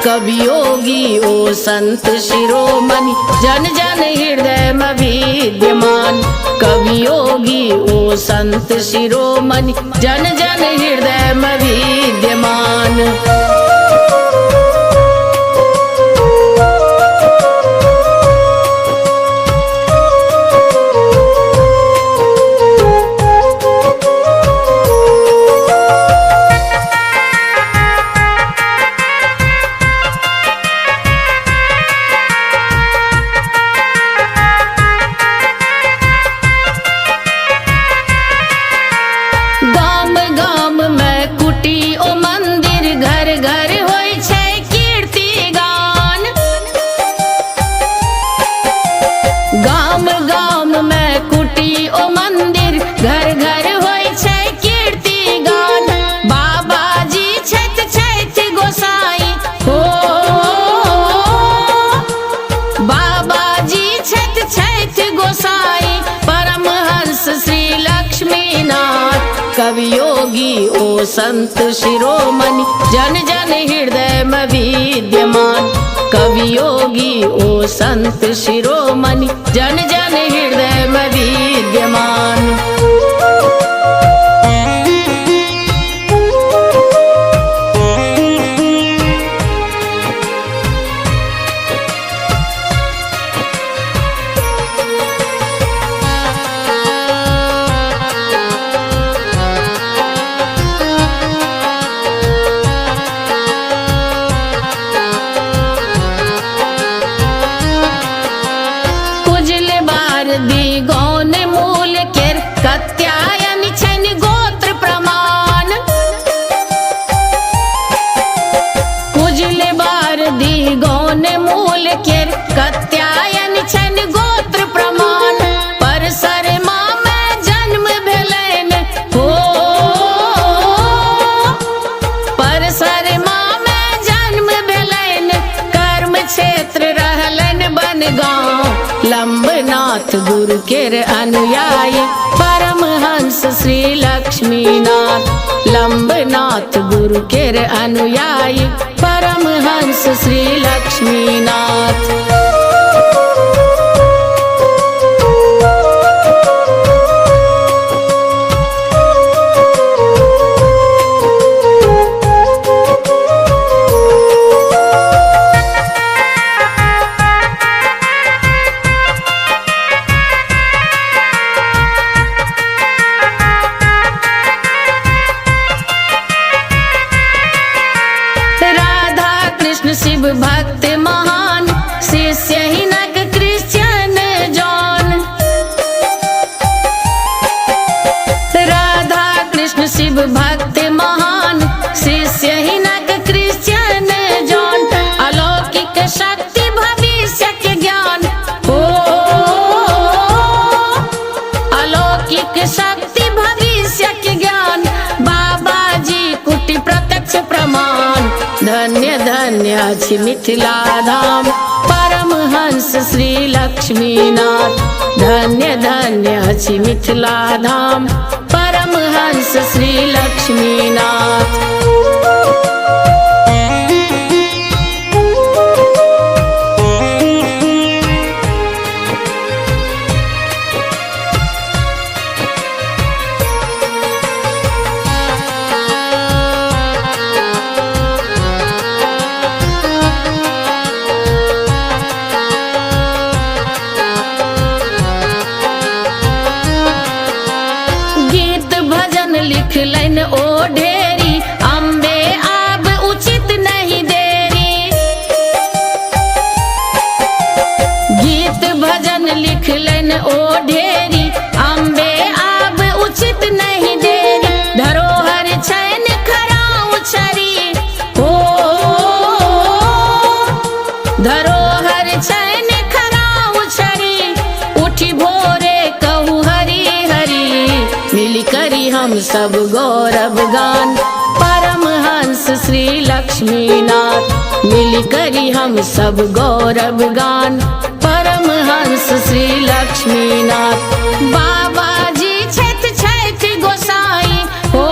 कवि योगी ओ संत शिरोमणि जन जन हृदय में विद्यमान। कवि योगी ओ संत शिरोमणि जन जन हृदय में विद्यमान। कवि योगी ओ संत शिरोमणि जन जन हृदय में विद्यमान। कवि योगी ओ संत शिरोमणि जन जन हृदय में विद्यमान। गौन मूल केर कत्यायन छन गोत्र प्रमाण। कुजल बार दी गौन मूल केर कत्यायन छन गोत्र प्रमाण। पर सरमा में जन्म भेलन हो, पर सरमा में जन्म भेलन कर्म क्षेत्र रहलन बनगांव। लंबनाथ गुरु केर अनुयायी परमहंस श्री लक्ष्मीनाथ। लंबनाथ गुरु केर अनुयायी परमहंस श्री लक्ष्मीनाथ। शिव भक्त महान शिष्य हिनक क्रिश्चियन जॉन। राधा कृष्ण शिव भक्त महान शिष्य हिनक क्रिश्चियन जॉन। अलौकिक शक्ति भविष्य के ज्ञान हो, अलौकिक शक्ति भविष्य के ज्ञान। बाबा जी कुटी प्रत्यक्ष प्रमाण। धन्य धन्य अछि मिथिला धाम परमहंस श्री लक्ष्मीनाथ। धन्य धन्य अछि मिथिला धाम परमहंस श्री लक्ष्मीनाथ। लिखलन ओ ढेरी अम्बे आब उचित नहीं देरी। गीत भजन लिखलन नयन ओढ़ेरी, अम्बे आब उचित नहीं देरी, धरोहर छैन खराउ छरी हो, धरोहर छैन खराउ छरी, उठी भोरे कहू हरि हरि, मिल करी हम सब गौरव गान, परमहंस श्री लक्ष्मीनाथ, मिल करी हम सब गौरव गान, परमहंस श्री लक्ष्मीनाथ। बाबा जी छठ छठ गोसाई हो,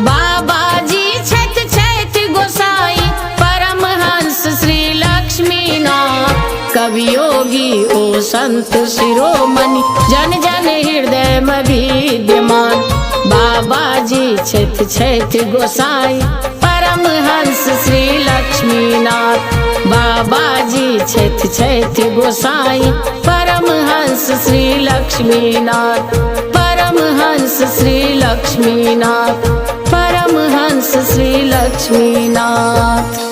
बाबा जी छठ छठ गोसाई, परमहंस श्री लक्ष्मीनाथ। कवि योगी ओ संत शिरोमणि, जन जन हृदय में विद्यमान, बाबा जी छठ छठ गोसाई, परमहंस श्री लक्ष्मीनाथ, बाबा जी छठ छठ गोसाई, परमहंस श्री लक्ष्मीनाथ, परमहंस श्री लक्ष्मीनाथ, परमहंस श्री लक्ष्मीनाथ।